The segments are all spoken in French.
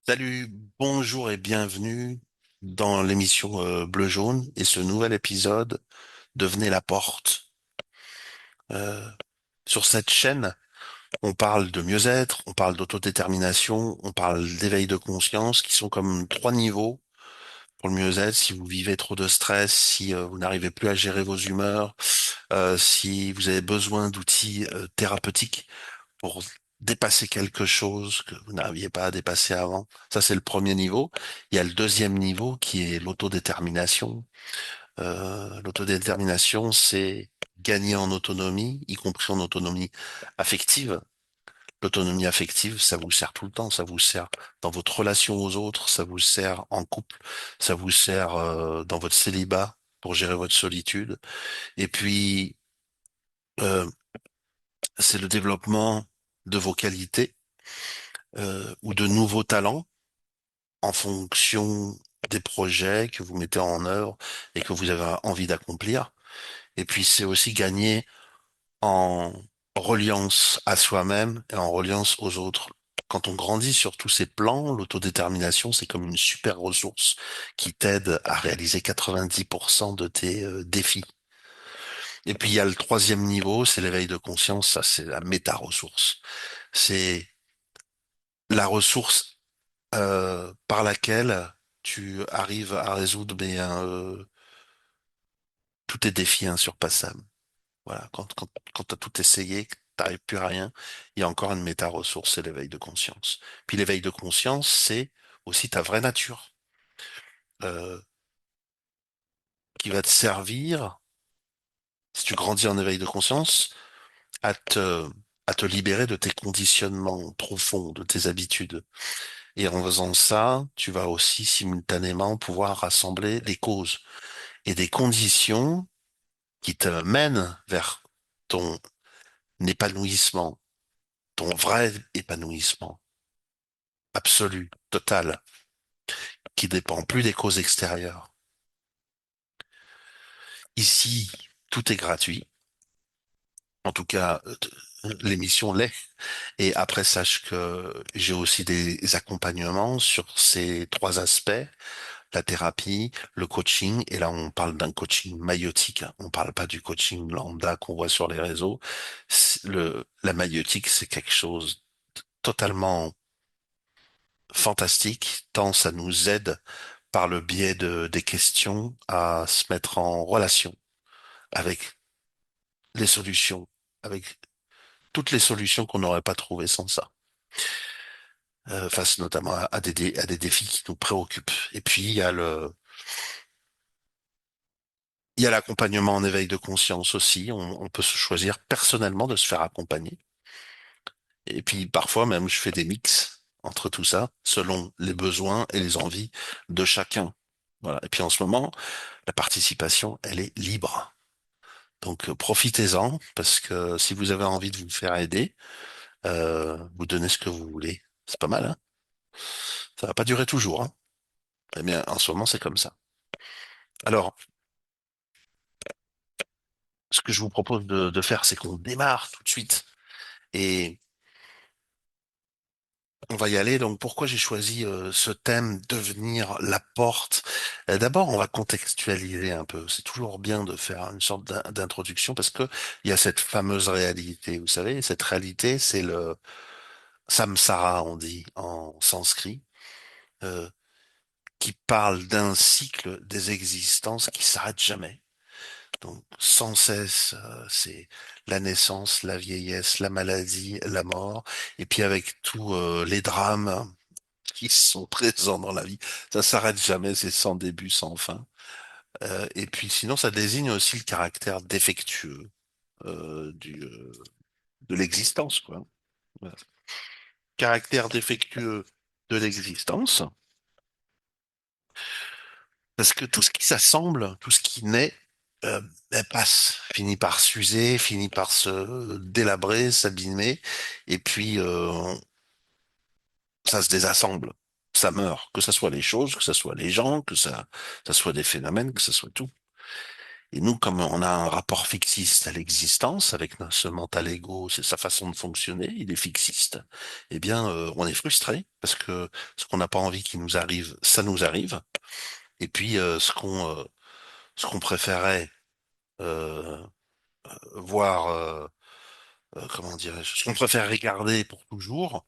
Salut, bonjour et bienvenue dans l'émission Bleu-Jaune et ce nouvel épisode Devenez la porte. Euh, sur cette chaîne, on parle de mieux-être, on parle d'autodétermination, on parle d'éveil de conscience qui sont comme trois niveaux pour le mieux-être. Si vous vivez trop de stress, si vous n'arrivez plus à gérer vos humeurs, si vous avez besoin d'outils thérapeutiques pour dépasser quelque chose que vous n'arriviez pas à dépasser avant. Ça, c'est le premier niveau. Il y a le deuxième niveau qui est l'autodétermination. L'autodétermination, c'est gagner en autonomie, y compris en autonomie affective. L'autonomie affective, ça vous sert tout le temps, ça vous sert dans votre relation aux autres, ça vous sert en couple, ça vous sert dans votre célibat pour gérer votre solitude. Et puis, euh, c'est le développement de vos qualités ou de nouveaux talents en fonction des projets que vous mettez en œuvre et que vous avez envie d'accomplir. Et puis c'est aussi gagner en reliance à soi-même et en reliance aux autres. Quand on grandit sur tous ces plans, l'autodétermination, c'est comme une super ressource qui t'aide à réaliser 90% de tes défis. Et puis il y a le troisième niveau, c'est l'éveil de conscience, ça c'est la méta-ressource. C'est la ressource par laquelle tu arrives à résoudre tous tes défis insurpassables. Voilà, quand tu as tout essayé, que t'arrives plus à rien, il y a encore une méta-ressource, c'est l'éveil de conscience. Puis l'éveil de conscience, c'est aussi ta vraie nature, euh, qui va te servir, si tu grandis en éveil de conscience, à à te libérer de tes conditionnements profonds, de tes habitudes. Et en faisant ça, tu vas aussi simultanément pouvoir rassembler les causes et des conditions qui te mènent vers ton épanouissement, ton vrai épanouissement absolu, total, qui dépend plus des causes extérieures. Ici, tout est gratuit. En tout cas, l'émission l'est. Et après, sache que j'ai aussi des accompagnements sur ces trois aspects, la thérapie, le coaching. Et là, on parle d'un coaching maïotique. On parle pas du coaching lambda qu'on voit sur les réseaux. La maïotique, c'est quelque chose de totalement fantastique, tant ça nous aide par le biais des questions à se mettre en relation avec les solutions, avec toutes les solutions qu'on n'aurait pas trouvées sans ça, face notamment à des défis qui nous préoccupent. Et puis il y a l'accompagnement en éveil de conscience aussi. On peut se choisir personnellement de se faire accompagner. Et puis parfois même, je fais des mix entre tout ça, selon les besoins et les envies de chacun. Voilà. Et puis en ce moment, la participation, elle est libre. Donc profitez-en, parce que si vous avez envie de vous faire aider, vous donnez ce que vous voulez. C'est pas mal, hein? Ça va pas durer toujours, hein? Eh bien, en ce moment, c'est comme ça. Alors, ce que je vous propose de faire, c'est qu'on démarre tout de suite. Et on va y aller. Donc, pourquoi j'ai choisi ce thème, devenir la porte? D'abord, on va contextualiser un peu. C'est toujours bien de faire une sorte d'introduction parce que il y a cette fameuse réalité. Vous savez, cette réalité, c'est le samsara, on dit en sanskrit, euh, qui parle d'un cycle des existences qui s'arrête jamais. Donc, sans cesse, c'est la naissance, la vieillesse, la maladie, la mort, et puis avec tous les drames qui sont présents dans la vie, ça s'arrête jamais, c'est sans début, sans fin. Et puis sinon, ça désigne aussi le caractère défectueux de l'existence, quoi. Voilà. Caractère défectueux de l'existence, parce que tout ce qui s'assemble, tout ce qui naît, euh, elle passe, finit par s'user, finit par se délabrer, s'abîmer, et puis ça se désassemble, ça meurt, que ce soit les choses, que ce soit les gens, ça soit des phénomènes, que ce soit tout. Et nous, comme on a un rapport fixiste à l'existence, avec ce mental ego, c'est sa façon de fonctionner, il est fixiste, eh bien, on est frustré parce que ce qu'on n'a pas envie qu'il nous arrive, ça nous arrive. Et puis, ce qu'on préférait euh, voir, comment dirais-je, ce qu'on préfère regarder pour toujours,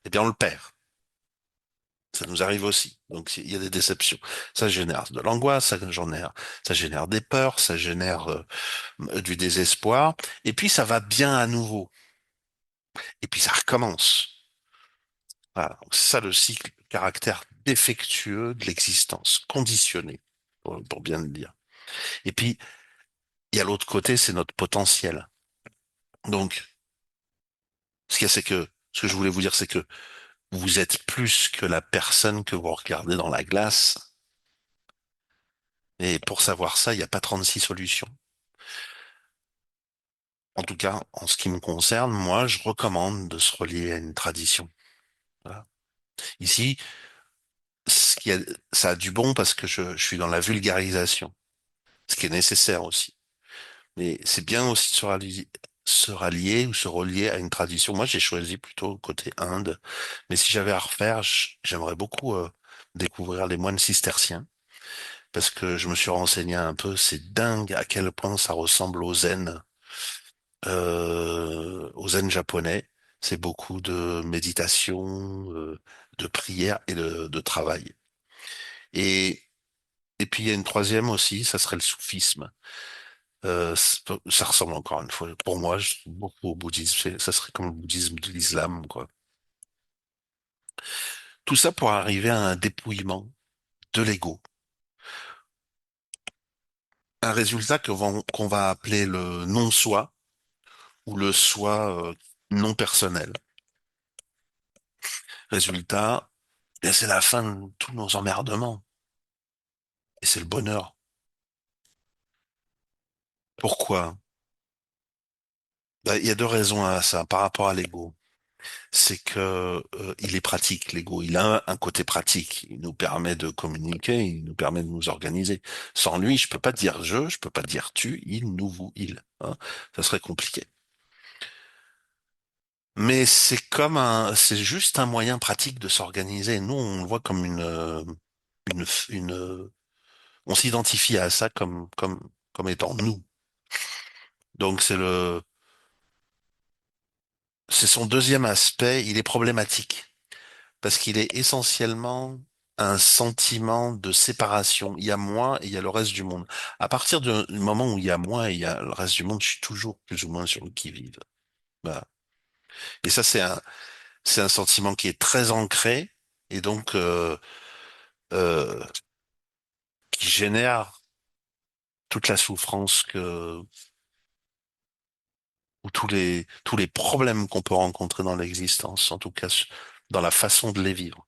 eh bien, on le perd. Ça nous arrive aussi. Donc, il y a des déceptions. Ça génère de l'angoisse, ça génère des peurs, ça génère du désespoir. Et puis, ça va bien à nouveau. Et puis, ça recommence. Voilà. Donc, c'est ça le cycle, le caractère défectueux de l'existence, conditionné, pour bien le dire. Et puis, il y a l'autre côté, c'est notre potentiel. Donc, ce qu'il y a, c'est que, ce que je voulais vous dire, c'est que vous êtes plus que la personne que vous regardez dans la glace. Et pour savoir ça, il n'y a pas 36 solutions. En tout cas, en ce qui me concerne, moi, je recommande de se relier à une tradition. Voilà. Ici, ce qui a, ça a du bon parce que je suis dans la vulgarisation, ce qui est nécessaire aussi. Mais c'est bien aussi de se rallier ou se relier à une tradition. Moi, j'ai choisi plutôt le côté Inde. Mais si j'avais à refaire, j'aimerais beaucoup découvrir les moines cisterciens parce que je me suis renseigné un peu. C'est dingue à quel point ça ressemble au zen japonais. C'est beaucoup de méditation, de prière et de travail. Et, et puis il y a une troisième aussi, ça serait le soufisme. Ça ressemble encore une fois, pour moi, beaucoup au bouddhisme. Ça serait comme le bouddhisme de l'islam, quoi. Tout ça pour arriver à un dépouillement de l'ego. Un résultat qu'on va appeler le non-soi ou le soi non personnel. Résultat, eh, c'est la fin de tous nos emmerdements. Et c'est le bonheur. Pourquoi? Bah, il y a deux raisons à ça par rapport à l'ego. C'est que il est pratique, l'ego. Il a un côté pratique. Il nous permet de communiquer, il nous permet de nous organiser. Sans lui, je peux pas dire je peux pas dire tu, il, nous, vous, il. Hein. Ça serait compliqué. Mais c'est juste un moyen pratique de s'organiser. Nous, on le voit comme on s'identifie à ça comme étant nous. Donc c'est son deuxième aspect. Il est problématique. Parce qu'il est essentiellement un sentiment de séparation. Il y a moi et il y a le reste du monde. À partir du moment où il y a moi et il y a le reste du monde, je suis toujours plus ou moins sur le qui-vive. Voilà. Et ça, c'est un sentiment qui est très ancré et donc euh, qui génère toute la souffrance ou tous les problèmes qu'on peut rencontrer dans l'existence, en tout cas dans la façon de les vivre.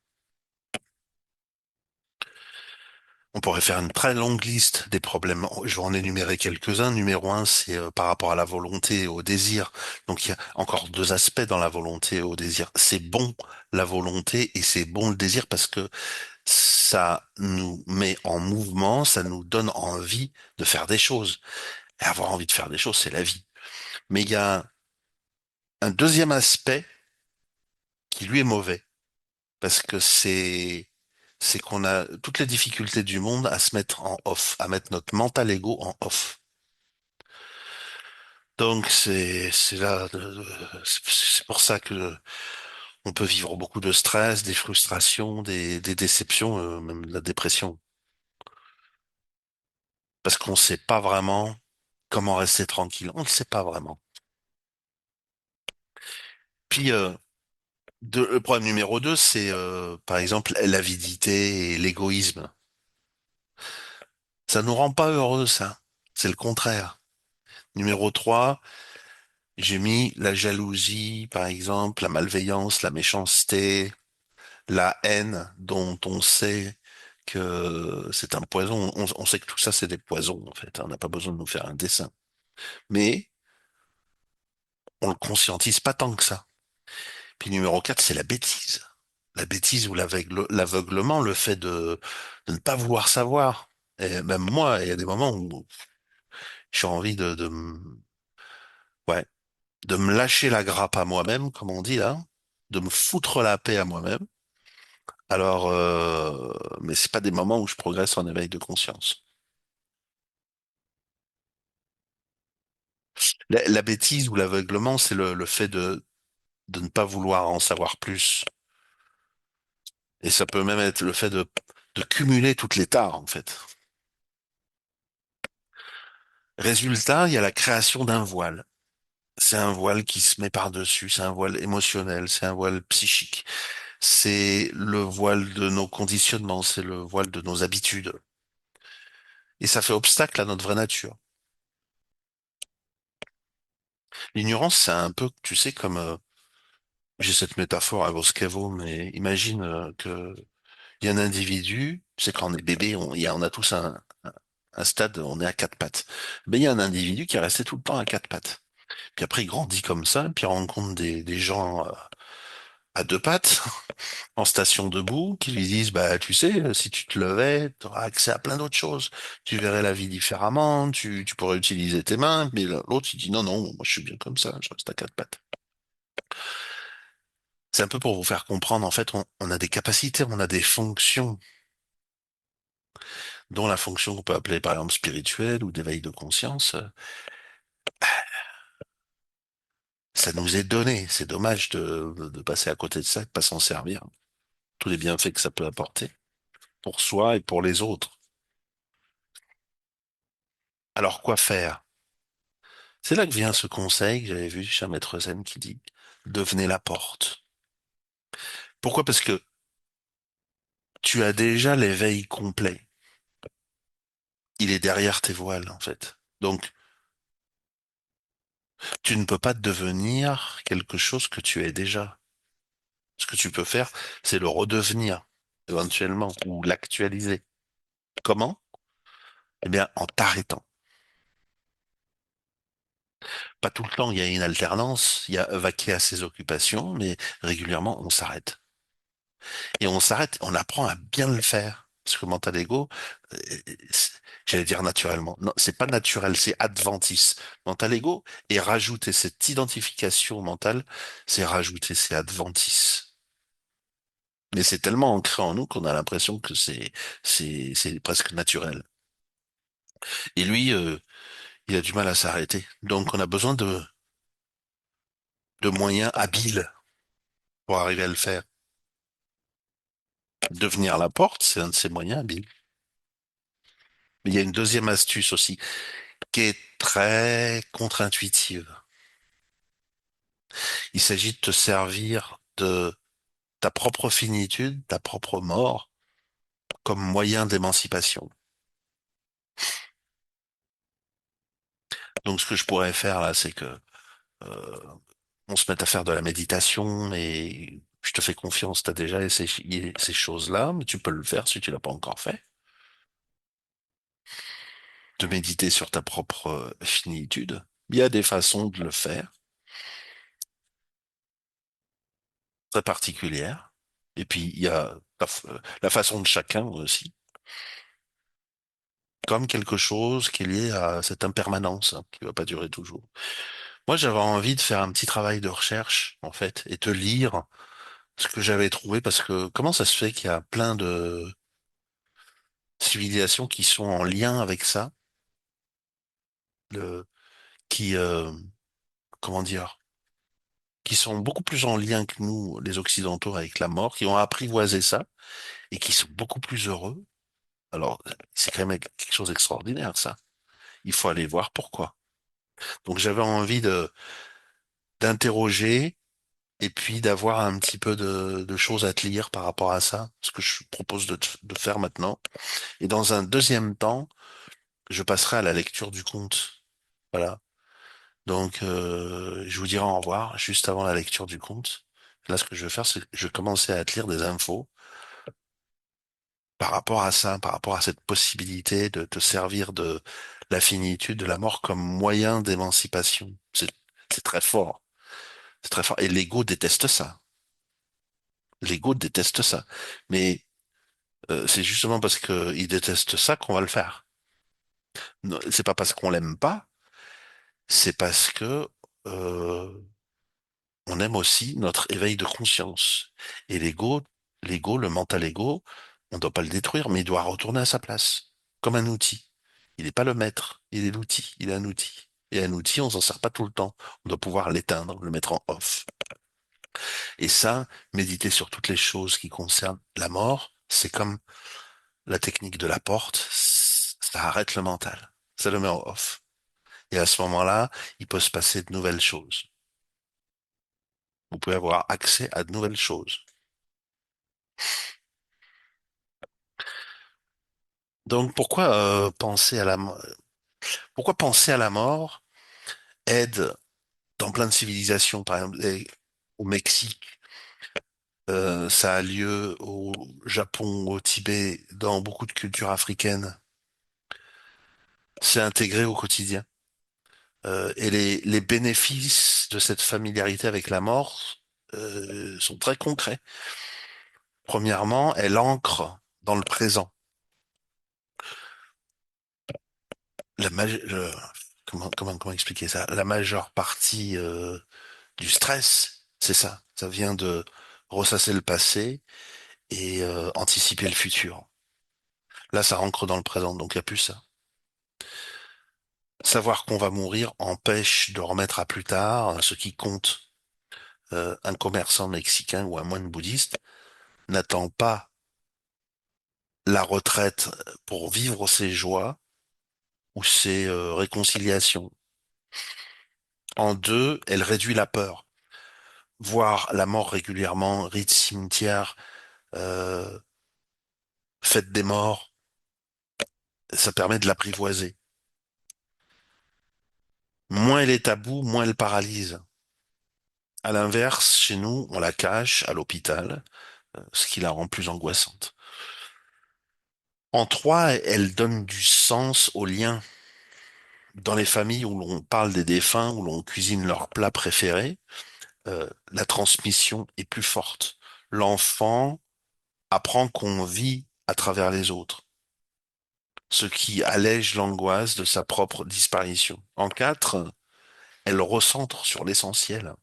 On pourrait faire une très longue liste des problèmes. Je vais en énumérer quelques-uns. Numéro un, c'est par rapport à la volonté et au désir. Donc il y a encore deux aspects dans la volonté et au désir. C'est bon la volonté et c'est bon le désir parce que ça nous met en mouvement, ça nous donne envie de faire des choses. Et avoir envie de faire des choses, c'est la vie. Mais il y a un deuxième aspect qui lui est mauvais parce que c'est qu'on a toutes les difficultés du monde à se mettre en off, à mettre notre mental ego en off. Donc c'est là c'est pour ça que on peut vivre beaucoup de stress, des frustrations, des déceptions, même de la dépression, parce qu'on ne sait pas vraiment comment rester tranquille. On ne sait pas vraiment. Puis le problème numéro deux, c'est par exemple l'avidité et l'égoïsme. Ça nous rend pas heureux, ça. C'est le contraire. Numéro 3, j'ai mis la jalousie, par exemple, la malveillance, la méchanceté, la haine dont on sait que c'est un poison. On sait que tout ça, c'est des poisons, en fait. On n'a pas besoin de nous faire un dessin. Mais on le conscientise pas tant que ça. Puis numéro 4, c'est la bêtise. La bêtise ou l'aveuglement, le fait de ne pas vouloir savoir. Et même moi, il y a des moments où J'ai envie ouais, de me lâcher la grappe à moi-même, comme on dit là, de me foutre la paix à moi-même. Alors, mais c'est pas des moments où je progresse en éveil de conscience. La bêtise ou l'aveuglement, c'est le fait de ne pas vouloir en savoir plus. Et ça peut même être le fait de cumuler toutes les tares, en fait. Résultat, il y a la création d'un voile. C'est un voile qui se met par-dessus, c'est un voile émotionnel, c'est un voile psychique, c'est le voile de nos conditionnements, c'est le voile de nos habitudes. Et ça fait obstacle à notre vraie nature. L'ignorance, c'est un peu, tu sais, comme, j'ai cette métaphore à Voskevo, mais imagine que il y a un individu, tu sais, quand on est bébé, on a tous un stade, on est à quatre pattes. Mais il y a un individu qui est resté tout le temps à quatre pattes. Puis après, il grandit comme ça, puis il rencontre des gens à deux pattes, en station debout, qui lui disent, bah, tu sais, si tu te levais, tu auras accès à plein d'autres choses. Tu verrais la vie différemment, tu pourrais utiliser tes mains. Mais l'autre, il dit, non, non, moi, je suis bien comme ça, je reste à quatre pattes. C'est un peu pour vous faire comprendre, en fait, on a des capacités, on a des fonctions, dont la fonction qu'on peut appeler, par exemple, spirituelle ou d'éveil de conscience. Ça nous est donné. C'est dommage de passer à côté de ça, de pas s'en servir. Tous les bienfaits que ça peut apporter pour soi et pour les autres. Alors, quoi faire? C'est là que vient ce conseil que j'avais vu chez un maître zen qui dit, devenez la porte. Pourquoi? Parce que tu as déjà l'éveil complet. Il est derrière tes voiles, en fait. Donc, tu ne peux pas devenir quelque chose que tu es déjà. Ce que tu peux faire, c'est le redevenir, éventuellement, ou l'actualiser. Comment? Eh bien, en t'arrêtant. Pas tout le temps, il y a une alternance, il y a vaquer à ses occupations, mais régulièrement, on s'arrête. Et on s'arrête, on apprend à bien le faire. Parce que mental ego, euh, j'allais dire naturellement. Non, c'est pas naturel, c'est adventice. Mental ego, et rajouter cette identification mentale, c'est rajouter ces adventices. Mais c'est tellement ancré en nous qu'on a l'impression que c'est presque naturel. Et lui, il a du mal à s'arrêter. Donc, on a besoin de moyens habiles pour arriver à le faire. Devenir la porte, c'est un de ces moyens habiles. Mais il y a une deuxième astuce aussi, qui est très contre-intuitive. Il s'agit de te servir de ta propre finitude, ta propre mort, comme moyen d'émancipation. Donc, ce que je pourrais faire là, c'est que euh, on se mette à faire de la méditation et je te fais confiance, tu as déjà essayé ces choses-là, mais tu peux le faire si tu l'as pas encore fait. De méditer sur ta propre finitude. Il y a des façons de le faire, très particulières. Et puis, il y a la façon de chacun aussi, comme quelque chose qui est lié à cette impermanence, hein, qui va pas durer toujours. Moi, j'avais envie de faire un petit travail de recherche, en fait, et te lire ce que j'avais trouvé, parce que comment ça se fait qu'il y a plein de civilisations qui sont en lien avec ça, le, qui, comment dire, qui sont beaucoup plus en lien que nous, les Occidentaux, avec la mort, qui ont apprivoisé ça, et qui sont beaucoup plus heureux. Alors, c'est quand même quelque chose d'extraordinaire, ça. Il faut aller voir pourquoi. Donc, j'avais envie d'interroger et puis d'avoir un petit peu de choses à te lire par rapport à ça, ce que je propose de faire maintenant. Et dans un deuxième temps, je passerai à la lecture du conte. Voilà. Donc, je vous dirai au revoir juste avant la lecture du conte. Là, ce que je vais faire, c'est que je vais commencer à te lire des infos par rapport à ça, par rapport à cette possibilité de te servir de la finitude de la mort comme moyen d'émancipation. C'est très fort. C'est très fort. Et l'ego déteste ça. L'ego déteste ça. Mais c'est justement parce qu'il déteste ça qu'on va le faire. C'est pas parce qu'on l'aime pas, c'est parce que euh, on aime aussi notre éveil de conscience. Et l'ego, le mental ego, on ne doit pas le détruire, mais il doit retourner à sa place, comme un outil. Il n'est pas le maître, il est l'outil, il est un outil. Et un outil, on s'en sert pas tout le temps. On doit pouvoir l'éteindre, le mettre en off. Et ça, méditer sur toutes les choses qui concernent la mort, c'est comme la technique de la porte, ça arrête le mental. Ça le met en off. Et à ce moment-là, il peut se passer de nouvelles choses. Vous pouvez avoir accès à de nouvelles choses. Donc pourquoi penser à la mort aide dans plein de civilisations, par exemple au Mexique, ça a lieu au Japon, au Tibet, dans beaucoup de cultures africaines. C'est intégré au quotidien. Et les bénéfices de cette familiarité avec la mort sont très concrets. Premièrement, elle ancre dans le présent. La maj- le- comment expliquer ça? La majeure partie du stress, c'est ça. Ça vient de ressasser le passé et anticiper le futur. Là, ça ancre dans le présent, donc il n'y a plus ça. Savoir qu'on va mourir empêche de remettre à plus tard ce qui compte. Un commerçant mexicain ou un moine bouddhiste n'attend pas la retraite pour vivre ses joies ou ses réconciliations. En deux, elle réduit la peur. Voir la mort régulièrement, rite cimetière, euh, fête des morts, ça permet de l'apprivoiser. Moins elle est taboue, moins elle paralyse. À l'inverse, chez nous, on la cache à l'hôpital, ce qui la rend plus angoissante. En trois, elle donne du sens aux liens. Dans les familles où l'on parle des défunts, où l'on cuisine leurs plats préférés, la transmission est plus forte. L'enfant apprend qu'on vit à travers les autres, ce qui allège l'angoisse de sa propre disparition. En quatre, elle recentre sur l'essentiel.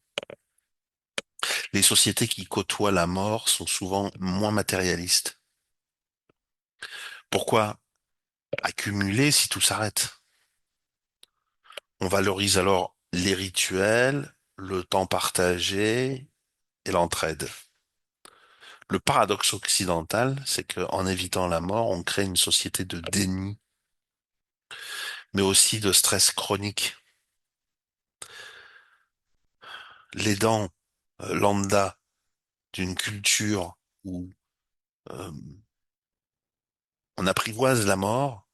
Les sociétés qui côtoient la mort sont souvent moins matérialistes. Pourquoi accumuler si tout s'arrête? On valorise alors les rituels, le temps partagé et l'entraide. Le paradoxe occidental, c'est qu'en évitant la mort, on crée une société de déni, mais aussi de stress chronique. L'aidant lambda d'une culture où euh, on apprivoise la mort,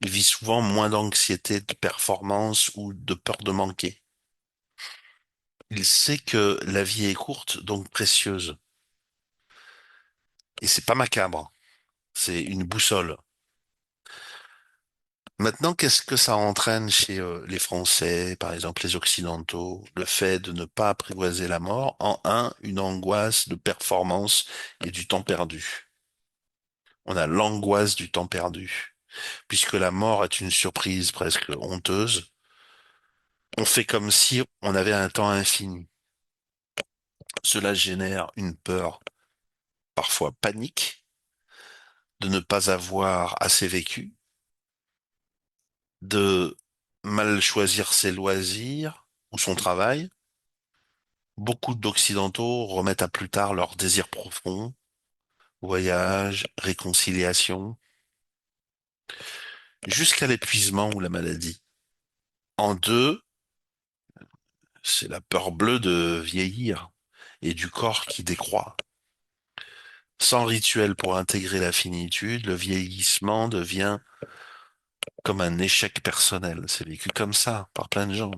il vit souvent moins d'anxiété, de performance ou de peur de manquer. Il sait que la vie est courte, donc précieuse. Et c'est pas macabre, c'est une boussole. Maintenant, qu'est-ce que ça entraîne chez les Français, par exemple les Occidentaux, le fait de ne pas apprivoiser la mort? En un, une angoisse de performance et du temps perdu. On a l'angoisse du temps perdu. Puisque la mort est une surprise presque honteuse, on fait comme si on avait un temps infini. Cela génère une peur, parfois panique, de ne pas avoir assez vécu, de mal choisir ses loisirs ou son travail. Beaucoup d'Occidentaux remettent à plus tard leurs désirs profonds, voyage, réconciliation, jusqu'à l'épuisement ou la maladie. En deux, c'est la peur bleue de vieillir et du corps qui décroît. Sans rituel pour intégrer la finitude, le vieillissement devient comme un échec personnel. C'est vécu comme ça par plein de gens.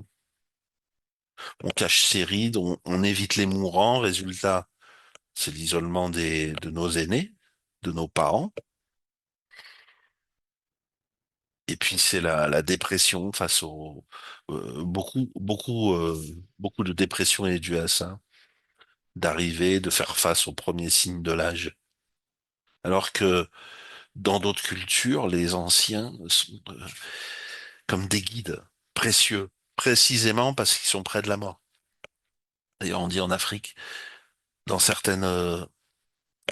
On cache ses rides, on évite les mourants. Résultat, c'est l'isolement de nos aînés, de nos parents. Et puis c'est la dépression face au beaucoup de dépression est due à ça, d'arriver, de faire face aux premiers signes de l'âge. Alors que Dans d'autres cultures, les anciens sont comme des guides précieux, précisément parce qu'ils sont près de la mort. D'ailleurs, on dit en Afrique, dans certains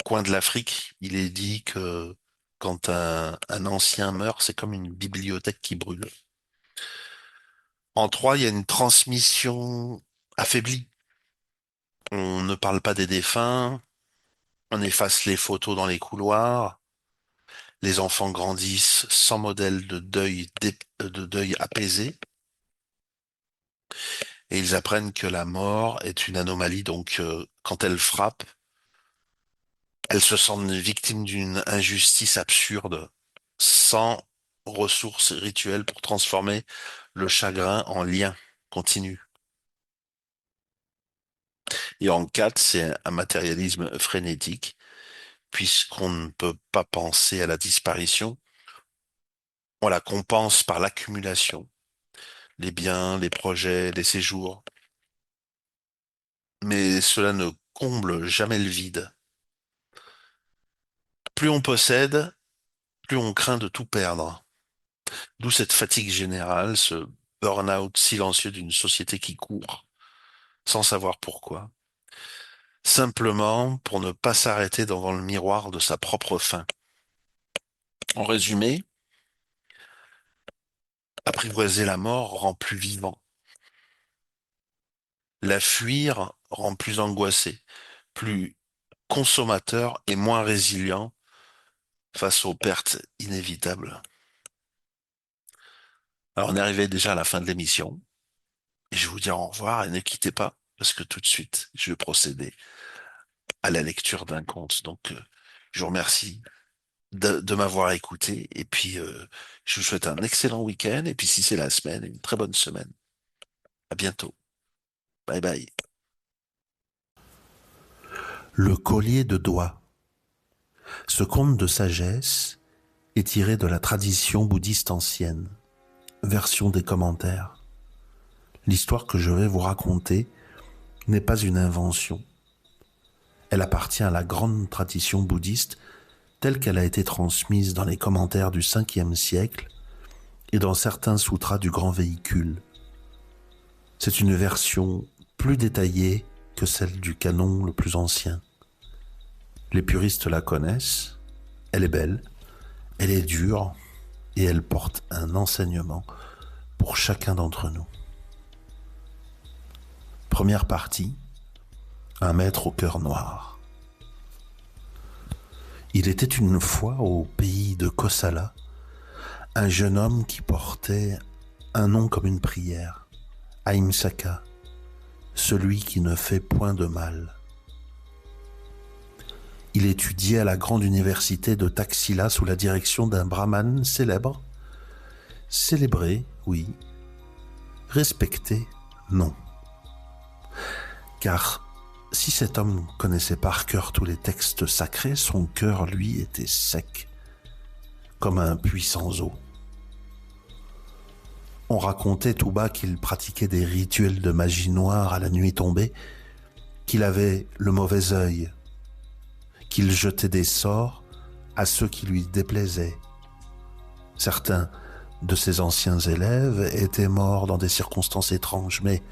coins de l'Afrique, il est dit que quand un ancien meurt, c'est comme une bibliothèque qui brûle. En trois, il y a une transmission affaiblie. On ne parle pas des défunts, on efface les photos dans les couloirs, les enfants grandissent sans modèle de deuil apaisé, et ils apprennent que la mort est une anomalie, donc quand elle frappe, elles se sentent victimes d'une injustice absurde, sans ressources rituelles pour transformer le chagrin en lien continu. Et en quatre, c'est un matérialisme frénétique, puisqu'on ne peut pas penser à la disparition, on la compense par l'accumulation, les biens, les projets, les séjours, mais cela ne comble jamais le vide. Plus on possède, plus on craint de tout perdre. D'où cette fatigue générale, ce burn-out silencieux d'une société qui court, sans savoir pourquoi, simplement pour ne pas s'arrêter devant le miroir de sa propre fin. En résumé, apprivoiser la mort rend plus vivant. La fuir rend plus angoissé, plus consommateur et moins résilient face aux pertes inévitables. Alors on est arrivé déjà à la fin de l'émission et je vais vous dire au revoir et ne quittez pas parce que tout de suite je vais procéder à la lecture d'un conte. Donc je vous remercie de m'avoir écouté et puis je vous souhaite un excellent week-end et puis si c'est la semaine, une très bonne semaine. À bientôt. Bye bye. Le collier de doigts. Ce conte de sagesse est tiré de la tradition bouddhiste ancienne. Version des commentaires. L'histoire que je vais vous raconter n'est pas une invention. Elle appartient à la grande tradition bouddhiste telle qu'elle a été transmise dans les commentaires du 5e siècle et dans certains sutras du Grand Véhicule. C'est une version plus détaillée que celle du canon le plus ancien. Les puristes la connaissent, elle est belle, elle est dure et elle porte un enseignement pour chacun d'entre nous. Première partie, un maître au cœur noir. Il était une fois au pays de Kosala, un jeune homme qui portait un nom comme une prière, Ahimsaka, celui qui ne fait point de mal. Il étudiait à la grande université de Taxila sous la direction d'un brahmane célèbre. Célébré, oui. Respecté, non. Car si cet homme connaissait par cœur tous les textes sacrés, son cœur, lui, était sec, comme un puits sans eau. On racontait tout bas qu'il pratiquait des rituels de magie noire à la nuit tombée, qu'il avait le mauvais œil, qu'il jetait des sorts à ceux qui lui déplaisaient. Certains de ses anciens élèves étaient morts dans des circonstances étranges, mais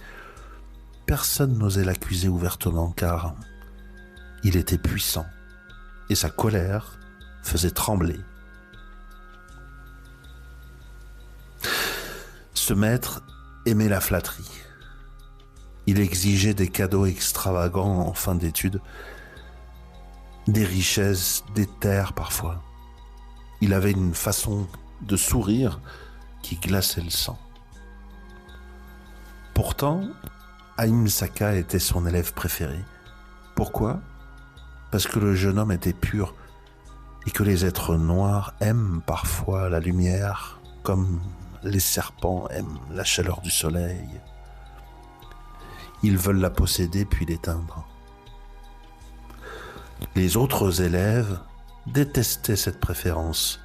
personne n'osait l'accuser ouvertement car il était puissant et sa colère faisait trembler. Ce maître aimait la flatterie. Il exigeait des cadeaux extravagants en fin d'études, des richesses, des terres parfois. Il avait une façon de sourire qui glaçait le sang. Pourtant, Ahimsaka était son élève préféré. Pourquoi ? Parce que le jeune homme était pur et que les êtres noirs aiment parfois la lumière comme les serpents aiment la chaleur du soleil. Ils veulent la posséder puis l'éteindre. Les autres élèves détestaient cette préférence.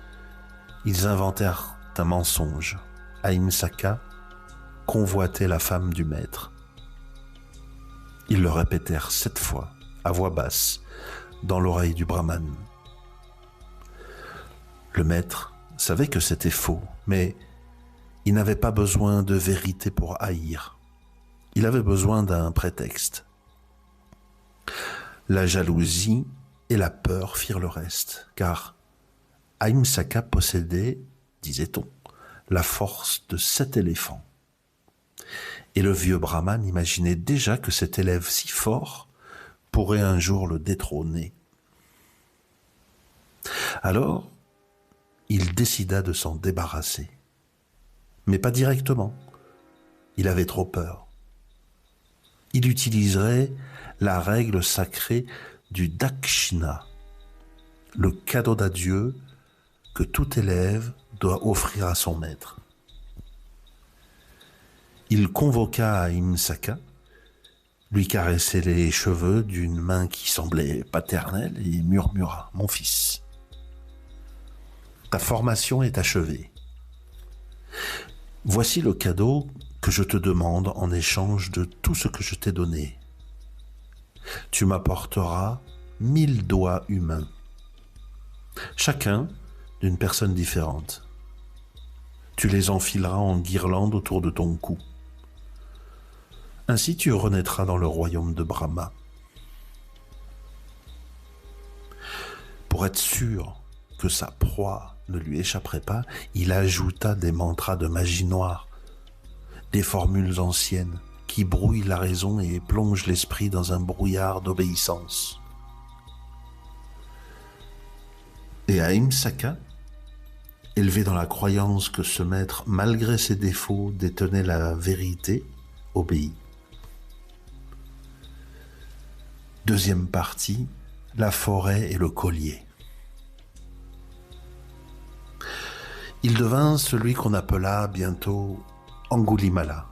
Ils inventèrent un mensonge. Ahimsaka convoitait la femme du maître. Ils le répétèrent 7 fois, à voix basse, dans l'oreille du brahmane. Le maître savait que c'était faux, mais il n'avait pas besoin de vérité pour haïr. Il avait besoin d'un prétexte. La jalousie et la peur firent le reste, car Ahimsaka possédait, disait-on, la force de 7 éléphants. Et le vieux brahman imaginait déjà que cet élève si fort pourrait un jour le détrôner. Alors, il décida de s'en débarrasser. Mais pas directement. Il avait trop peur. Il utiliserait la règle sacrée du dakshina, le cadeau d'adieu que tout élève doit offrir à son maître. Il convoqua Ahimsaka, lui caressait les cheveux d'une main qui semblait paternelle et murmura « Mon fils, ta formation est achevée. Voici le cadeau que je te demande en échange de tout ce que je t'ai donné. Tu m'apporteras 1000 doigts humains, chacun d'une personne différente. Tu les enfileras en guirlande autour de ton cou. Ainsi tu renaîtras dans le royaume de Brahma. » Pour être sûr que sa proie ne lui échapperait pas, il ajouta des mantras de magie noire, des formules anciennes qui brouillent la raison et plongent l'esprit dans un brouillard d'obéissance. Et Ahimsaka, élevé dans la croyance que ce maître, malgré ses défauts, détenait la vérité, obéit. Deuxième partie, la forêt et le collier. Il devint celui qu'on appela bientôt Angulimala,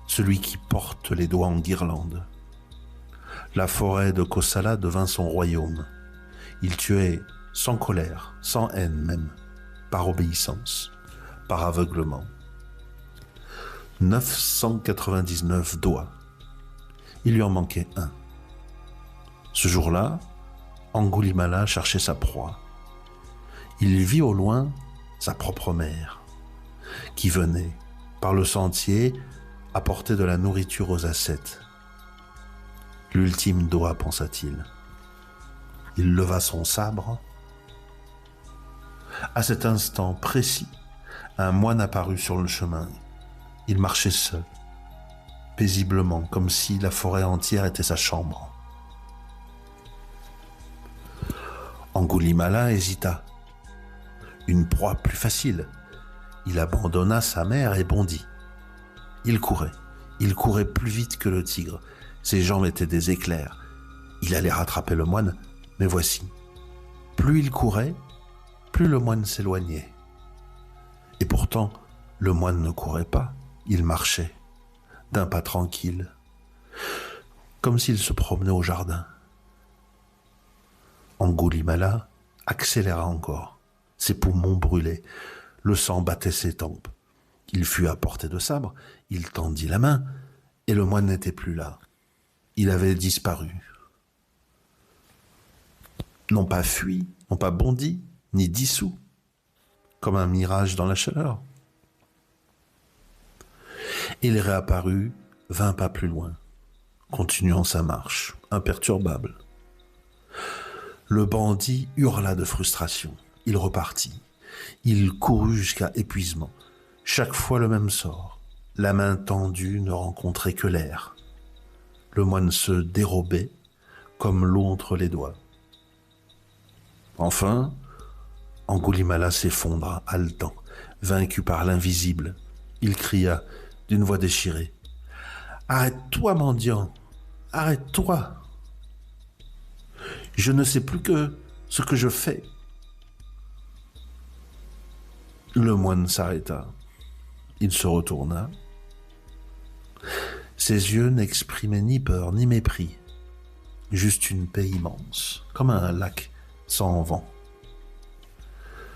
celui qui porte les doigts en guirlande. La forêt de Kosala devint son royaume. Il tuait sans colère, sans haine même, par obéissance, par aveuglement. 999 doigts. Il lui en manquait un. Ce jour-là, Angulimala cherchait sa proie. Il vit au loin sa propre mère, qui venait, par le sentier, apporter de la nourriture aux ascètes. L'ultime doigt, pensa-t-il. Il leva son sabre. À cet instant précis, un moine apparut sur le chemin. Il marchait seul, paisiblement, comme si la forêt entière était sa chambre. Angulimala hésita. Une proie plus facile. Il abandonna sa mère et bondit. Il courait plus vite que le tigre. Ses jambes étaient des éclairs. Il allait rattraper le moine, mais voici. Plus il courait, plus le moine s'éloignait. Et pourtant, le moine ne courait pas, il marchait, d'un pas tranquille, comme s'il se promenait au jardin. Angulimala accéléra encore. Ses poumons brûlaient, le sang battait ses tempes. Il fut à portée de sabre, il tendit la main, et le moine n'était plus là. Il avait disparu. Non pas fui, non pas bondi, ni dissous, comme un mirage dans la chaleur. Il réapparut 20 pas plus loin, continuant sa marche, imperturbable. Le bandit hurla de frustration. Il repartit. Il courut jusqu'à épuisement. Chaque fois le même sort. La main tendue ne rencontrait que l'air. Le moine se dérobait comme l'eau entre les doigts. Enfin, Angulimala s'effondra, haletant, vaincu par l'invisible. Il cria d'une voix déchirée. « Arrête-toi, mendiant! Arrête-toi! Je ne sais plus que ce que je fais. » Le moine s'arrêta. Il se retourna. Ses yeux n'exprimaient ni peur ni mépris, juste une paix immense, comme un lac sans vent.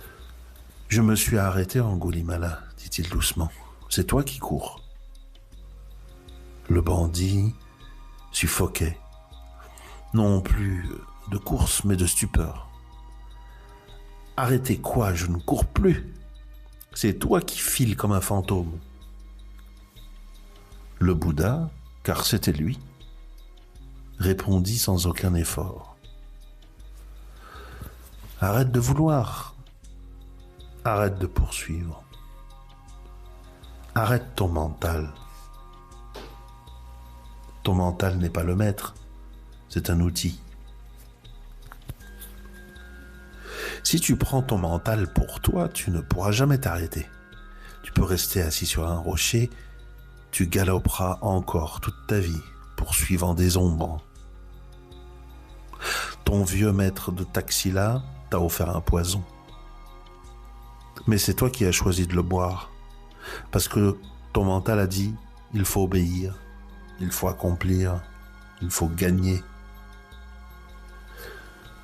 « Je me suis arrêté, Angulimala, dit-il doucement. C'est toi qui cours. » Le bandit suffoquait, non plus de course, mais de stupeur. Arrêter quoi? Je ne cours plus. C'est toi qui files comme un fantôme. Le Bouddha, car c'était lui, répondit sans aucun effort. Arrête de vouloir. Arrête de poursuivre. Arrête ton mental. Ton mental n'est pas le maître, c'est un outil. Si tu prends ton mental pour toi, tu ne pourras jamais t'arrêter. Tu peux rester assis sur un rocher, tu galoperas encore toute ta vie, poursuivant des ombres. Ton vieux maître de taxi là t'a offert un poison. Mais c'est toi qui as choisi de le boire. Parce que ton mental a dit, il faut obéir, il faut accomplir, il faut gagner.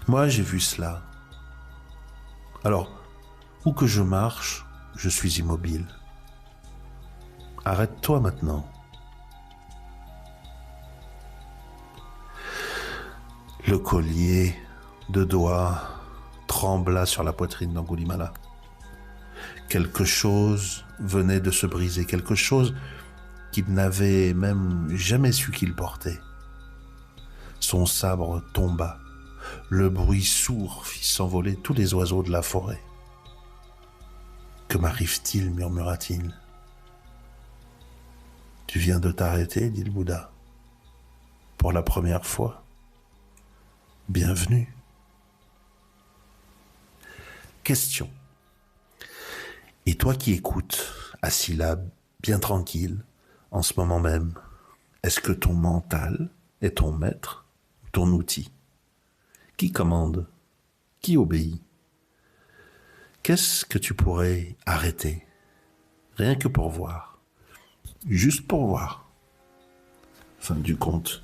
Moi, j'ai vu cela. Alors, où que je marche, je suis immobile. Arrête-toi maintenant. Le collier de doigts trembla sur la poitrine d'Angulimala. Quelque chose venait de se briser, quelque chose qu'il n'avait même jamais su qu'il portait. Son sabre tomba. Le bruit sourd fit s'envoler tous les oiseaux de la forêt. « Que m'arrive-t-il » murmura-t-il. « Tu viens de t'arrêter » dit le Bouddha. « Pour la première fois. Bienvenue. » Question. Et toi qui écoutes, assis là, bien tranquille, en ce moment même, est-ce que ton mental est ton maître, ton outil? Qui commande? Qui obéit? Qu'est-ce que tu pourrais arrêter? Rien que pour voir. Juste pour voir. Fin du compte.